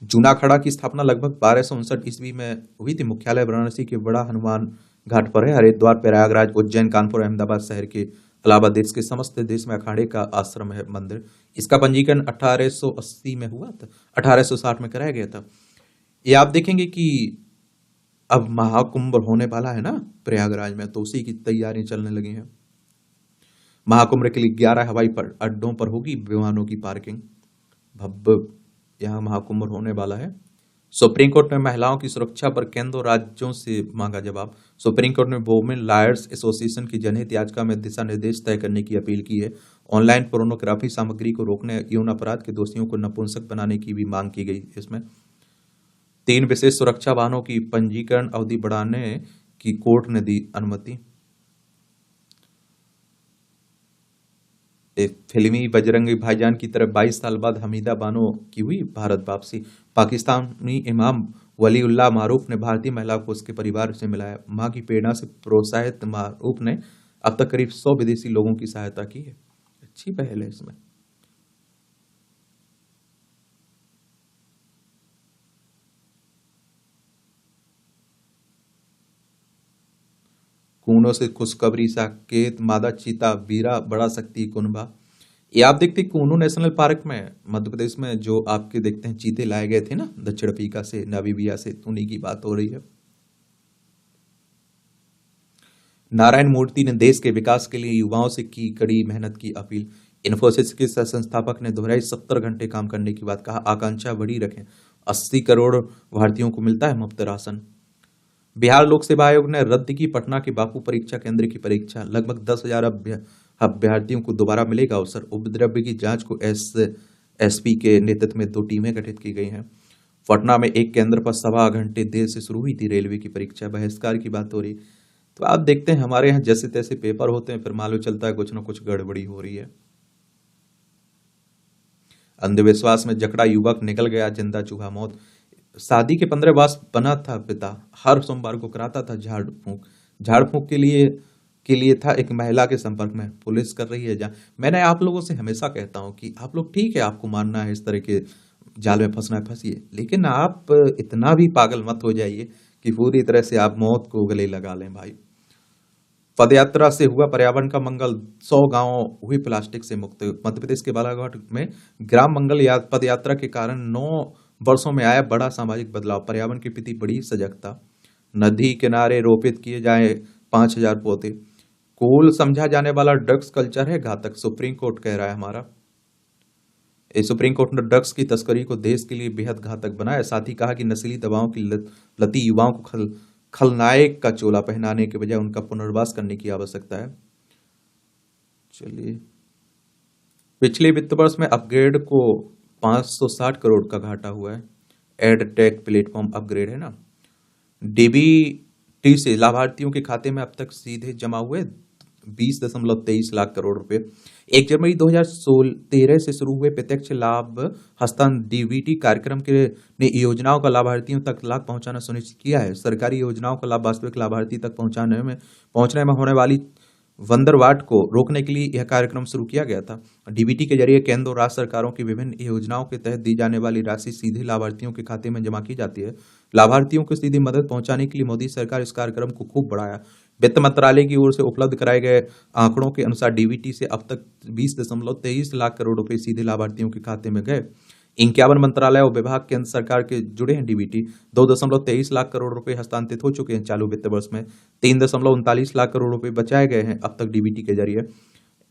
जूना अखाड़ा की स्थापना लगभग 1259 ईस्वी में हुई थी। मुख्यालय वाराणसी के बड़ा हनुमान घाट पर है। हरिद्वार, प्रयागराज, उज्जैन, कानपुर, अहमदाबाद शहर के अलावा देश के समस्त देश में अखाड़े का आश्रम है, मंदिर। इसका पंजीकरण 1880 में हुआ था, 1860 में कराया गया था। ये आप देखेंगे कि अब महाकुंभ होने वाला है ना प्रयागराज में, तो उसी की तैयारी चलने लगी हैं। महाकुंभ के लिए 11 हवाई अड्डों पर होगी विमानों की पार्किंग। भव्य यहाँ महाकुंभ होने वाला है। सुप्रीम कोर्ट ने महिलाओं की सुरक्षा पर केंद्र और राज्यों से मांगा जवाब। सुप्रीम कोर्ट ने वुमेन लॉयर्स एसोसिएशन की जनहित याचिका में दिशा निर्देश तय करने की अपील की है। ऑनलाइन पोर्नोग्राफी सामग्री को रोकने, यौन अपराध के दोषियों को नपुंसक बनाने की भी मांग की गई। इसमें 3 विशेष सुरक्षा वाहनों की पंजीकरण अवधि बढ़ाने की कोर्ट ने दी अनुमति। एक फिल्मी बजरंगी भाईजान की तरह 22 साल बाद हमीदा बानो की हुई भारत वापसी। पाकिस्तानी इमाम वलीउल्लाह मारूफ ने भारतीय महिला को उसके परिवार से मिलाया। मां की प्रेरणा से प्रोत्साहित मारूफ ने अब तक करीब 100 विदेशी लोगों की सहायता की है। अच्छी पहल है इसमें। कूनों से खुशखबरी, साकेत, मादा चीता, वीरा, बड़ा शक्ति कुनबा। ये आप देखते हैं कूनू नेशनल पार्क में मध्य प्रदेश में जो आपके देखते हैं चीते लाए गए थे ना दक्षिण अफ्रीका से, नामीबिया से, उन्हीं की बात हो रही है। नारायण मूर्ति ने देश के विकास के लिए युवाओं से की कड़ी मेहनत की अपील। इन्फोसिस के संस्थापक ने दोहराई 70 घंटे काम करने की बात। कहा आकांक्षा बड़ी रखें, 80 करोड़ भारतीयों को मिलता है मुफ्त राशन। बिहार लोक सेवा आयोग ने रद्द की पटना के बापू परीक्षा केंद्र की परीक्षा। लगभग 10,000 अभ्यर्थियों को दोबारा मिलेगा अवसर। उपद्रव्य की जांच को एसपी के नेतृत्व में 2 टीमें गठित की गई हैं। पटना में एक केंद्र पर 1.25 घंटे देर से शुरू हुई थी रेलवे की परीक्षा। बहिष्कार की बात हो रही। तो आप देखते हैं हमारे यहाँ जैसे तैसे पेपर होते हैं, फिर मालूम चलता है कुछ ना कुछ गड़बड़ी हो रही है। अंधविश्वास में जकड़ा युवक निकल गया जिंदा, चूहा मौत। शादी के 15 वर्ष बना था पिता, हर सोमवार को कराता था झाड़ फूंक के लिए था एक महिला के संपर्क में। पुलिस कर रही है जांच। मैंने आप लोगों से हमेशा कहता हूं कि आप लोग ठीक है, आपको मानना है इस तरह के जाल में फंसना है, फंसिए, लेकिन आप इतना भी पागल मत हो जाइए कि पूरी तरह से आप मौत को गले लगा लें भाई। पदयात्रा से हुआ पर्यावरण का मंगल, 100 गांव हुई प्लास्टिक से मुक्त। मध्य प्रदेश के बालाघाट में ग्राम मंगल पदयात्रा के कारण 9 वर्षों में आया बड़ा सामाजिक बदलाव। पर्यावरण के प्रति बड़ी सजगता। नदी किनारे रोपित किए जाए 5,000 पौधे। कूल समझा जाने वाला ड्रग्स कल्चर है घातक, सुप्रीम कोर्ट कह रहा है हमारा। सुप्रीम कोर्ट ने ड्रग्स की तस्करी को देश के लिए बेहद घातक बनाया। साथ ही कहा कि नशीली दवाओं की लती युवाओं को खलनायक का चोला पहनाने के बजाय उनका पुनर्वास करने की आवश्यकता है। चलिए, पिछले वित्त वर्ष में अपग्रेड को 560 करोड़ का घाटा हुआ है। एडटेक प्लेटफॉर्म अपग्रेड है ना। डीबीटी से लाभार्थियों के खाते में अब तक सीधे जमा हुए 20.23 लाख करोड़ रुपए। 1 जनवरी 2013 से शुरू हुए प्रत्यक्ष लाभ हस्तांतरण डीबीटी कार्यक्रम के ने योजनाओं का लाभार्थियों तक लाभ पहुंचाना सुनिश्चित किया है। सरकारी योजनाओं का लाभ वास्तविक लाभार्थी तक पहुंचने में होने वाली वंदरवाट को रोकने के लिए यह कार्यक्रम शुरू किया गया था। डीबीटी के जरिए केंद्र और राज्य सरकारों की विभिन्न योजनाओं के तहत दी जाने वाली राशि सीधे लाभार्थियों के खाते में जमा की जाती है। लाभार्थियों को सीधी मदद पहुंचाने के लिए मोदी सरकार इस कार्यक्रम को खूब बढ़ाया। वित्त मंत्रालय की ओर से उपलब्ध कराए गए आंकड़ों के अनुसार डीबीटी से अब तक 20.23 लाख करोड़ रुपए सीधे लाभार्थियों के खाते में गए। 51 मंत्रालय और विभाग केंद्र सरकार के जुड़े हैं। डीबीटी 2.23 लाख करोड़ रुपए हस्तांतरित हो चुके हैं। चालू वित्त वर्ष में 3.39 लाख करोड़ रुपए बचाए गए हैं अब तक डीबीटी के जरिए।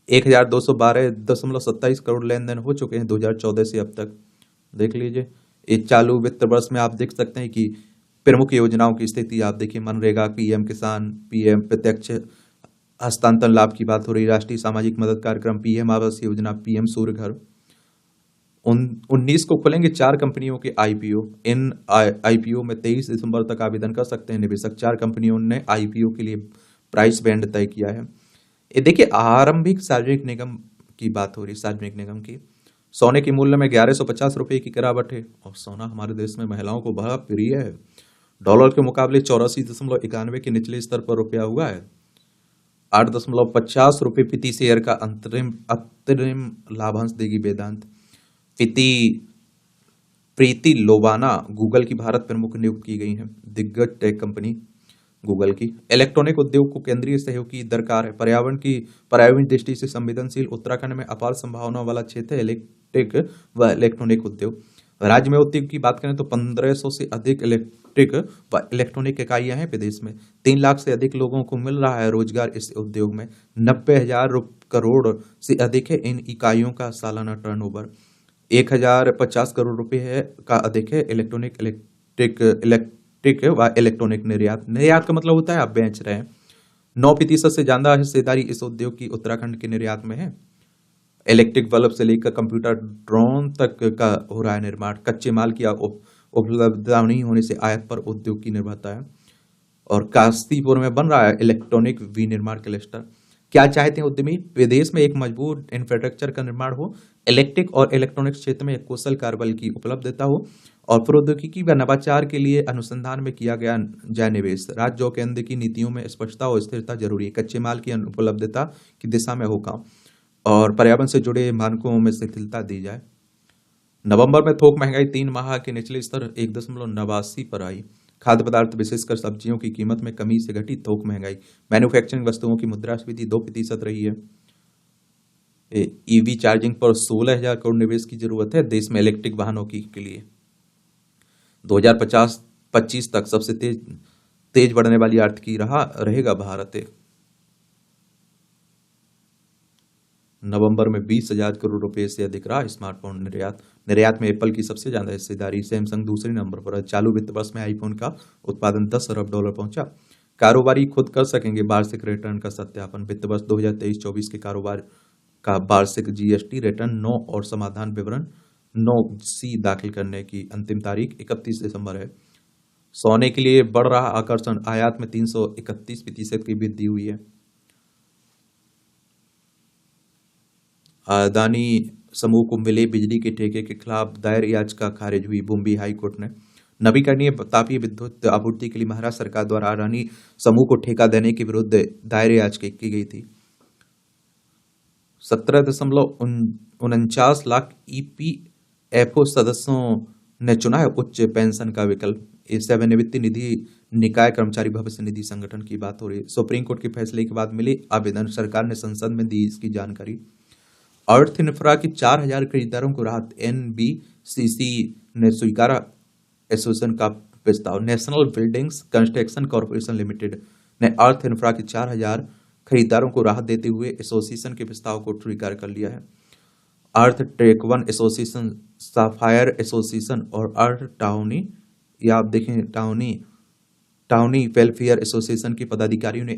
1,212.27 करोड़ लेन देन हो चुके हैं 2014 से अब तक। देख लीजिए, इस चालू वित्त वर्ष में आप देख सकते हैं कि प्रमुख योजनाओं की स्थिति आप देखिए। मनरेगा, पीएम किसान, पीएम प्रत्यक्ष हस्तांतरण लाभ की बात हो रही, राष्ट्रीय सामाजिक मदद कार्यक्रम, पीएम आवास योजना, पीएम सूर्य घर। 19 को खुलेंगे 4 कंपनियों के आईपीओ। इन आईपीओ में 23 दिसंबर तक आवेदन कर सकते हैं निवेशक। 4 कंपनियों ने आईपीओ के लिए प्राइस बैंड तय किया है। ये देखिए, आरंभिक सार्वजनिक निगम की बात हो रही, सार्वजनिक निगम की। सोने के मूल्य में 1150 रुपए की गिरावट है। और सोना हमारे देश में महिलाओं को बड़ा प्रिय है। डॉलर के मुकाबले 84.91 के निचले स्तर पर रुपया हुआ है। 8.50 रुपए प्रति शेयर का अंतरिम लाभांश देगी वेदांत। प्रीति लोबाना गूगल की भारत प्रमुख नियुक्त की गई हैं। दिग्गज टेक कंपनी गूगल की। इलेक्ट्रॉनिक उद्योग को केंद्रीय सहयोग की दरकार है। पर्यावरण दृष्टि से संवेदनशील उत्तराखंड में अपार संभावना वाला क्षेत्र है इलेक्ट्रिक व इलेक्ट्रॉनिक उद्योग। राज्य में उद्योग की बात करें तो 1500 से अधिक इलेक्ट्रिक व इलेक्ट्रॉनिक इकाइयां हैं प्रदेश में। 3 लाख से अधिक लोगों को मिल रहा है रोजगार इस उद्योग में। 90,000 करोड़ से अधिक है इन इकाइयों का सालाना टर्नओवर। 1,050 करोड़ रुपए का अधिक है इलेक्ट्रिक व इलेक्ट्रॉनिक निर्यात का मतलब होता है आप बेच रहे हैं। 9% से ज्यादा हिस्सेदारी इस उद्योग की उत्तराखंड के निर्यात में है। इलेक्ट्रिक बल्ब से लेकर कंप्यूटर ड्रोन तक का हो रहा है निर्माण। कच्चे माल की उपलब्धता नहीं होने से आयात पर उद्योग की निर्भरता है। और कास्तीपुर में बन रहा है इलेक्ट्रॉनिक विनिर्माण क्लस्टर। क्या चाहते हैं उद्यमी? विदेश में एक मजबूत इंफ्रास्ट्रक्चर का निर्माण हो, इलेक्ट्रिक और इलेक्ट्रॉनिक्स क्षेत्र में एक कुशल कार्यबल की उपलब्धता हो और प्रौद्योगिकी व नवाचार के लिए अनुसंधान में किया गया जाए निवेश। राज्य और केंद्र की नीतियों में स्पष्टता और स्थिरता जरूरी है। कच्चे माल की उपलब्धता की दिशा में हो काम और पर्यावरण से जुड़े मानकों में शिथिलता दी जाए। नवंबर में थोक महंगाई 3 माह के निचले स्तर 1.89 पर आई। खाद्य पदार्थ विशेषकर सब्जियों की कीमत में कमी से घटी थोक महंगाई। मैन्युफैक्चरिंग वस्तुओं की मुद्रास्फीति 2% रही है। ईवी चार्जिंग पर 16,000 करोड़ निवेश की जरूरत है देश में इलेक्ट्रिक वाहनों की के लिए। 2025 तक सबसे तेज बढ़ने वाली आर्थिकी रहेगा भारत। नवंबर में 20,000 करोड़ रुपए से अधिक रहा स्मार्टफोन निर्यात। निर्यात में एप्पल की सबसे ज्यादा हिस्सेदारी, सैमसंग दूसरे नंबर पर है। चालू वित्त वर्ष में आईफोन का उत्पादन 10 अरब डॉलर पहुंचा। कारोबारी खुद कर सकेंगे वार्षिक रिटर्न का सत्यापन। वित्त वर्ष 2023-24 के कारोबार का वार्षिक जीएसटी रिटर्न 9 और समाधान विवरण 9C दाखिल करने की अंतिम तारीख 31 दिसंबर है। सोने के लिए बढ़ रहा आकर्षण, आयात में 331% की वृद्धि हुई है। अदानी समूह को मिले बिजली के ठेके के खिलाफ दायर याचिका खारिज हुई। बॉम्बे हाई कोर्ट ने नवीकरणीय तापीय विद्युत आपूर्ति के लिए महाराष्ट्र सरकार द्वारा अडानी समूह को ठेका देने के विरुद्ध दायर याचिका की गई थी। 17.49 लाख ईपीएफओ सदस्यों ने चुना है उच्च पेंशन का विकल्प। सेवानिवृत्ति निधि निकाय कर्मचारी भविष्य निधि संगठन की बात हो रही है। सुप्रीम कोर्ट के फैसले के बाद मिले आवेदन, सरकार ने संसद में दी इसकी जानकारी। अर्थ इंफ्रा की 4,000 खरीदारों को राहत, एनबीसीसी ने स्वीकारा एसोसिएशन का प्रस्ताव। National buildings construction corporation limited ने अर्थ इंफ्रा की 4,000 खरीदारों को राहत देते हुए एसोसिएशन के प्रस्ताव को स्वीकार कर लिया है। Earth Tech One Association, Sapphire Association और अर्थ टाउनी, या आप देखें टाउनी वेलफेयर एसोसिएशन के पदाधिकारियों ने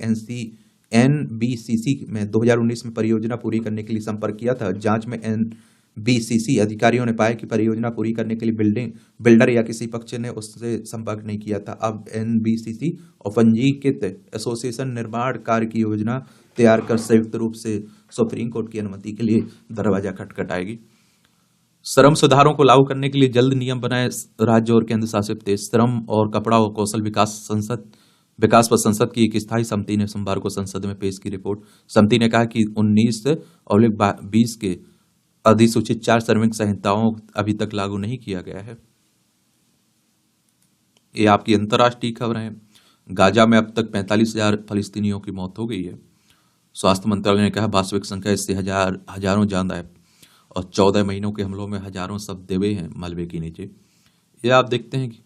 एनबीसीसी में 2019 में परियोजना पूरी करने के लिए संपर्क किया था। जांच में एनबीसीसी अधिकारियों ने पाया कि परियोजना पूरी करने के लिए बिल्डर या किसी पक्ष ने उससे संपर्क नहीं किया था। अब एनबीसीसी और पंजीकृत एसोसिएशन निर्माण कार्य की योजना तैयार कर संयुक्त रूप से सुप्रीम कोर्ट की अनुमति के लिए दरवाजा खटखटाएगी। श्रम सुधारों को लागू करने के लिए जल्द नियम बनाए राज्य और केंद्र शासित प्रदेश। श्रम और कपड़ा और कौशल विकास पर संसद की एक स्थायी समिति ने सोमवार को संसद में पेश की रिपोर्ट। समिति ने कहा कि 19/20 के अधिसूचित 4 श्रमिक संहिताओं अभी तक लागू नहीं किया गया है। ये आपकी अंतर्राष्ट्रीय खबर है। गाजा में अब तक 45,000 फलस्तीनियों की मौत हो गई है। स्वास्थ्य मंत्रालय ने कहा वास्तविक संख्या इससे हजारों ज्यादा है और 14 महीनों के हमलों में हजारों शव देवे हैं मलबे के नीचे। ये आप देखते हैं कि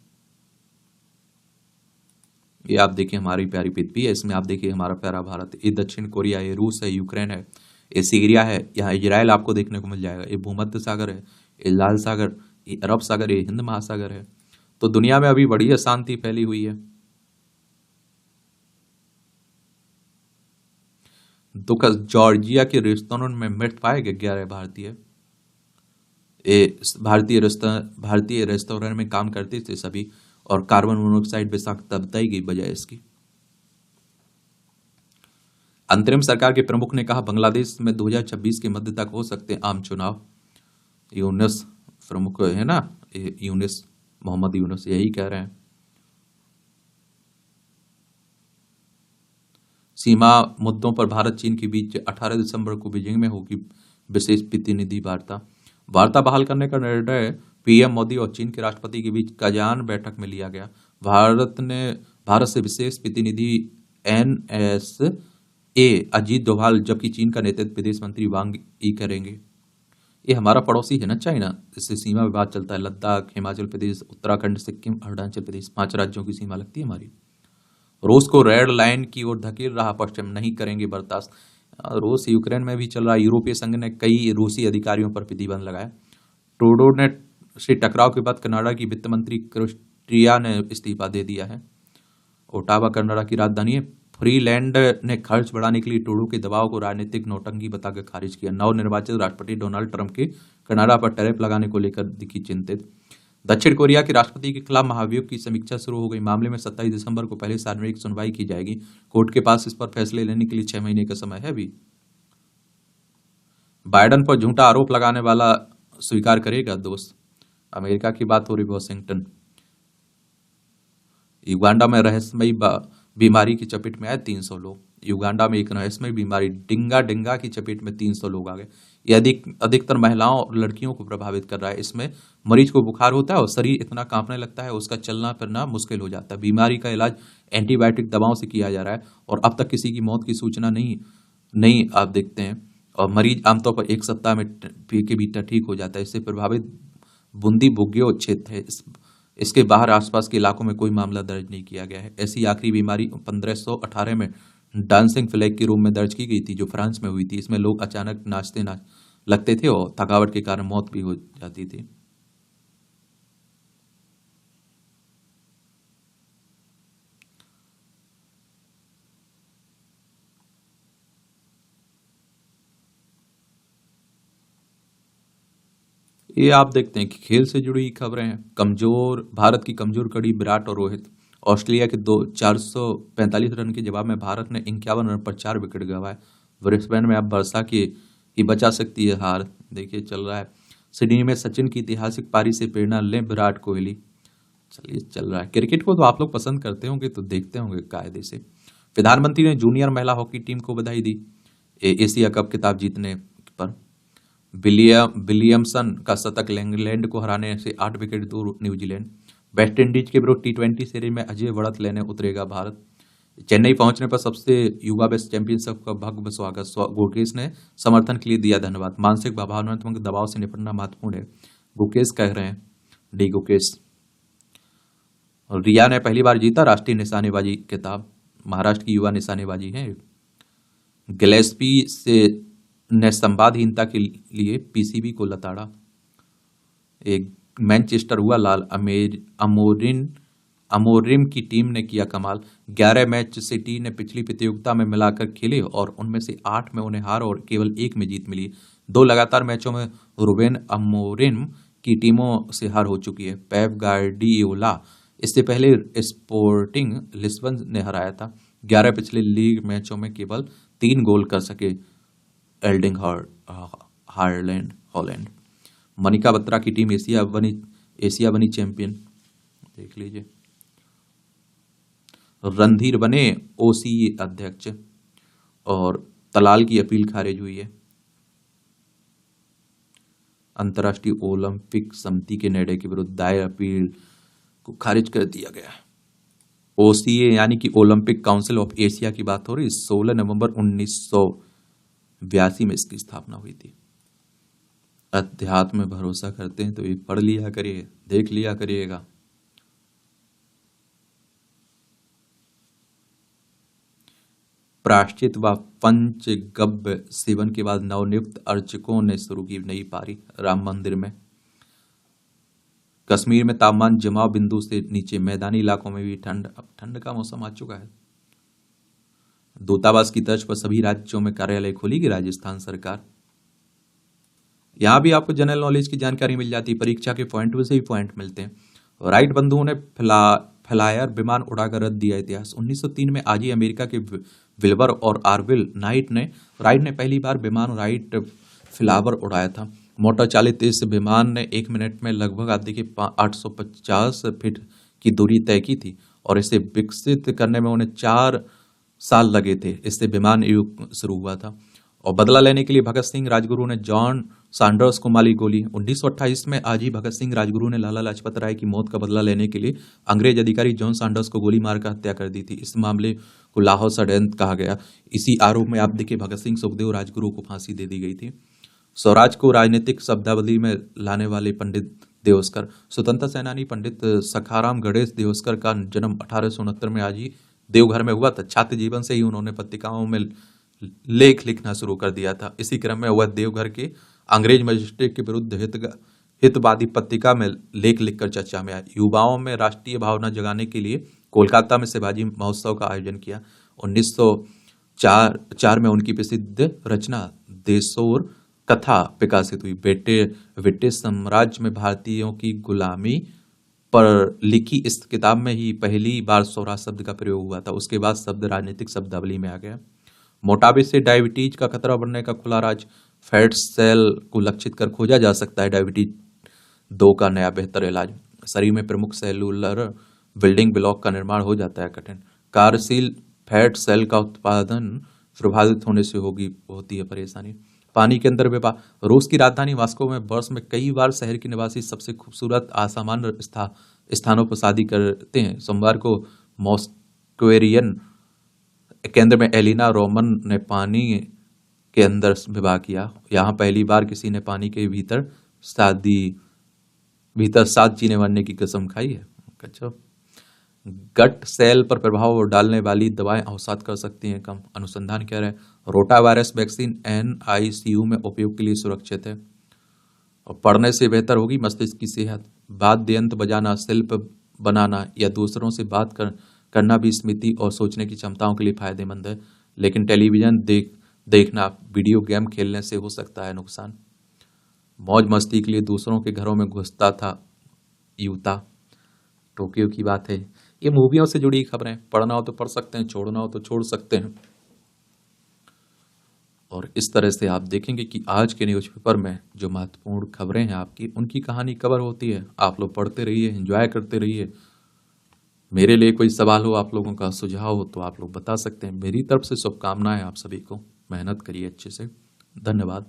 ये आप देखिए हमारी प्यारी पृथ्वी है, इसमें आप देखिए हमारा प्यारा भारत। ये दक्षिण कोरिया है, ये रूस है, यूक्रेन है, ये सीरिया है, यहाँ इजराइल आपको देखने को मिल जाएगा। ये भूमध्य सागर है, ये लाल सागर, ये अरब सागर, ये हिंद महासागर है। तो दुनिया में अभी बड़ी अशांति फैली हुई है। दुख, जॉर्जिया के रेस्तरां में मृत पाए गए 11 भारतीय। भारतीय रेस्तरां में काम करते थे सभी और कार्बन मोनोऑक्साइड विषाक्तता बताई गई वजह इसकी। अंतरिम सरकार के प्रमुख ने कहा बांग्लादेश में 2026 के मध्य तक हो सकते हैं आम चुनाव। यूनुस प्रमुख है ना, यूनुस मोहम्मद यूनुस यही कह रहे हैं। सीमा मुद्दों पर भारत चीन के बीच 18 दिसंबर को बीजिंग में होगी विशेष प्रतिनिधि वार्ता बहाल करने का निर्णय पीएम मोदी और चीन के राष्ट्रपति के बीच कजान बैठक में लिया गया। भारत से विशेष प्रतिनिधि NSA अजीत डोभाल, जबकि चीन का नेतृत्व विदेश मंत्री वांग यी करेंगे। ये हमारा पड़ोसी है ना चाइना, इससे सीमा विवाद चलता है। लद्दाख, हिमाचल प्रदेश, उत्तराखंड, सिक्किम, अरुणाचल प्रदेश, 5 राज्यों की सीमा लगती है हमारी। रूस को रेड लाइन की ओर धकेल रहा पश्चिम, नहीं करेंगे बर्दाश्त। रूस यूक्रेन में भी चल रहा। यूरोपीय संघ ने कई रूसी अधिकारियों पर प्रतिबंध लगाया। ट्रूडो ने से टकराव के बाद कनाडा की वित्त मंत्री क्रिस्टिया ने इस्तीफा दे दिया है। ओटावा कनाडा की राजधानी है। फ्रीलैंड ने खर्च बढ़ाने के लिए ट्रूडो के दबाव को राजनीतिक नौटंकी बताकर खारिज किया। नवनिर्वाचित राष्ट्रपति डोनाल्ड ट्रंप के कनाडा पर टैरिफ लगाने को लेकर दिखी चिंतित। दक्षिण कोरिया के राष्ट्रपति के खिलाफ महाभियोग की समीक्षा शुरू हो गई। मामले में 27 दिसंबर को पहले सार्वजनिक सुनवाई की जाएगी। कोर्ट के पास इस पर फैसले लेने के लिए 6 महीने का समय है। अभी बाइडेन पर झूठा आरोप लगाने वाला स्वीकार करेगा दोस्त। अमेरिका की बात हो रही, वॉशिंगटन। युगांडा में रहस्यमयी बीमारी की चपेट में आए 300 लोग। युगांडा में एक रहस्यमयी बीमारी डिंगा की चपेट में 300 लोग आ गए। यह अधिकतर महिलाओं और लड़कियों को प्रभावित कर रहा है। इसमें मरीज को बुखार होता है और शरीर इतना कांपने लगता है, उसका चलना फिरना मुश्किल हो जाता है। बीमारी का इलाज एंटीबायोटिक दवाओं से किया जा रहा है और अब तक किसी की मौत की सूचना नहीं आप देखते हैं। और मरीज आमतौर पर 1 सप्ताह में के भीतर ठीक हो जाता है। इससे प्रभावित बूंदी बुग्यो क्षेत्र है। इसके बाहर आसपास के इलाकों में कोई मामला दर्ज नहीं किया गया है। ऐसी आखिरी बीमारी 1518 में डांसिंग फ्लैग के रूप में दर्ज की गई थी, जो फ्रांस में हुई थी। इसमें लोग अचानक नाचते ना लगते थे और थकावट के कारण मौत भी हो जाती थी। ये आप देखते हैं कि खेल से जुड़ी खबरें हैं। कमजोर भारत की कमजोर कड़ी विराट और रोहित। ऑस्ट्रेलिया के दो 445 रन के जवाब में भारत ने 51 रन पर 4 विकेट गंवाए। ब्रिस्बेन में अब वर्षा की ही बचा सकती है हार। देखिए चल रहा है। सिडनी में सचिन की ऐतिहासिक पारी से प्रेरणा लें विराट कोहली। चलिए चल रहा है। क्रिकेट को तो आप लोग पसंद करते होंगे तो देखते होंगे कायदे से। प्रधानमंत्री ने जूनियर महिला हॉकी टीम को बधाई दी एशिया कप खिताब जीतने पर। विलियमसन का शतक, इंग्लैंड को हराने से 8 विकेट दूर न्यूजीलैंड। वेस्ट इंडीज के विरुद्ध टी20 सीरीज में अजय बढ़त लेने उतरेगा भारत। चेन्नई पहुंचने पर सबसे युवा बेस्ट चैंपियनशिप का भव्य स्वागत। गुकेश ने समर्थन के लिए दिया धन्यवाद। मानसिक भावनात्मक दबाव से निपटना महत्वपूर्ण है, गुकेश कह रहे हैं, डी गुकेश। और रिया ने पहली बार जीता राष्ट्रीय निशानेबाजी खिताब। महाराष्ट्र की युवा निशानेबाजी है। गिलेस्पी से ने संवादहीनता के लिए पीसीबी को लताड़ा। एक मैनचेस्टर हुआ लाल। अमोरिम की टीम ने किया कमाल। 11 मैच सिटी ने पिछली प्रतियोगिता में मिलाकर खेले और उनमें से 8 में उन्हें हार और केवल 1 में जीत मिली। 2 लगातार मैचों में रुबेन अमोरिम की टीमों से हार हो चुकी है। पेप गार्डियोला इससे पहले स्पोर्टिंग लिस्बन ने हराया था। 11 पिछले लीग मैचों में केवल 3 गोल कर सके एल्डिंग हॉलैंड। मनिका बत्रा की टीम एशिया बनी चैंपियन। देख लीजिए। रणधीर बने ओसीए अध्यक्ष और तलाल की अपील खारिज हुई है। अंतर्राष्ट्रीय ओलंपिक समिति के निर्णय के विरुद्ध दायर अपील को खारिज कर दिया गया। ओसीए यानी कि ओलंपिक काउंसिल ऑफ एशिया की बात हो रही। 16 नवंबर 1982 में इसकी स्थापना हुई थी। अध्यात्म में भरोसा करते हैं तो ये पढ़ लिया करिए, देख लिया करिएगा। प्रायश्चित व पंचगव्य सेवन के बाद नवनियुक्त अर्चकों ने शुरू की नई पारी राम मंदिर में। कश्मीर में तापमान जमाव बिंदु से नीचे। मैदानी इलाकों में भी ठंड। अब ठंड का मौसम आ चुका है। दूतावास की तर्ज पर सभी राज्यों में कार्यालय खोलेगी राजस्थान सरकार। यहां भी आपको जनरल नॉलेज की जानकारी मिल जाती है। परीक्षा के पॉइंट से ही पॉइंट मिलते हैं। राइट बंधुओं ने फ्लायर विमान उड़ाकर रद्द दिया इतिहास। 1903 में आज ही अमेरिका के विल्बर और आर्विल राइट ने पहली बार विमान राइट फ्लावर उड़ाया था। मोटर चालित इस विमान ने 1 मिनट में लगभग आदि के 850 फीट की दूरी तय की थी और इसे विकसित करने में उन्हें 4 साल लगे थे। इससे विमान युग शुरू हुआ था। और बदला लेने के लिए भगत सिंह राजगुरु ने जॉन सैंडर्स को मारी गोली। 1928 में आज ही भगत सिंह राजगुरु ने लाला लाजपत राय की मौत का बदला लेने के लिए अंग्रेज अधिकारी जॉन सैंडर्स को गोली मारकर हत्या कर दी थी। इस मामले को लाहौर षड्यंत्र कहा गया। इसी आरोप में आप देखिए भगत सिंह, सुखदेव, राजगुरु को फांसी दे दी गई थी। स्वराज को राजनीतिक शब्दावली में लाने वाले पंडित देवस्कर। स्वतंत्रता सेनानी पंडित सखाराम गणेश देवस्कर का जन्म 1869 में आज ही देवघर में हुआ था। छात्र जीवन से ही उन्होंने पत्रिकाओं में लेख लिखना शुरू कर दिया था। इसी क्रम में वह देवघर के अंग्रेज मजिस्ट्रेट के विरुद्ध हितवादी पत्रिका में लेख लिखकर चर्चा में आए। युवाओं में राष्ट्रीय भावना जगाने के लिए कोलकाता में शिवाजी महोत्सव का आयोजन किया। 1904 में उनकी प्रसिद्ध रचना देशोर कथा प्रकाशित हुई। ब्रिटिश साम्राज्य में भारतीयों की गुलामी पर लिखी इस किताब में ही पहली बार स्वराज शब्द का प्रयोग हुआ था। उसके बाद शब्द राजनीतिक शब्दावली में आ गया। मोटापे से डायबिटीज का खतरा बढ़ने का खुला राज। फैट सेल को लक्षित कर खोजा जा सकता है डायबिटीज 2 का नया बेहतर इलाज। शरीर में प्रमुख सेलुलर बिल्डिंग ब्लॉक का निर्माण हो जाता है कठिन। कार्यशील फैट सेल का उत्पादन प्रभावित होने से होती है परेशानी। पानी के अंदर व्यापार। रूस की राजधानी मॉस्को में वर्ष में कई बार शहर के निवासी सबसे खूबसूरत असामान्य स्थानों पर शादी करते हैं। सोमवार को मॉस्क्वेरियन केंद्र में एलिना रोमन ने पानी के अंदर विवाह किया। यहाँ पहली बार किसी ने पानी के भीतर साथ जीने मरने की कसम खाई है। अच्छा, गट सेल पर प्रभाव डालने वाली दवाएं अवसाद कर सकती हैं कम। अनुसंधान कह रहे हैं रोटा वायरस वैक्सीन NICU में उपयोग के लिए सुरक्षित है। और पढ़ने से बेहतर होगी मस्तिष्क की सेहत। वाद्य यंत्र बजाना, शिल्प बनाना या दूसरों से करना भी स्मृति और सोचने की क्षमताओं के लिए फायदेमंद है। लेकिन टेलीविजन देखना, वीडियो गेम खेलने से हो सकता है नुकसान। मौज मस्ती के लिए दूसरों के घरों में घुसता था यूता। टोक्यो की बात है। ये मूवियों से जुड़ी खबरें, पढ़ना हो तो पढ़ सकते हैं, छोड़ना हो तो छोड़ सकते हैं। और इस तरह से आप देखेंगे कि आज के न्यूज़पेपर में जो महत्वपूर्ण खबरें हैं आपकी, उनकी कहानी कवर होती है। आप लोग पढ़ते रहिए, एंजॉय करते रहिए। मेरे लिए कोई सवाल हो, आप लोगों का सुझाव हो तो आप लोग बता सकते हैं। मेरी तरफ से शुभकामनाएं आप सभी को। मेहनत करिए अच्छे से। धन्यवाद।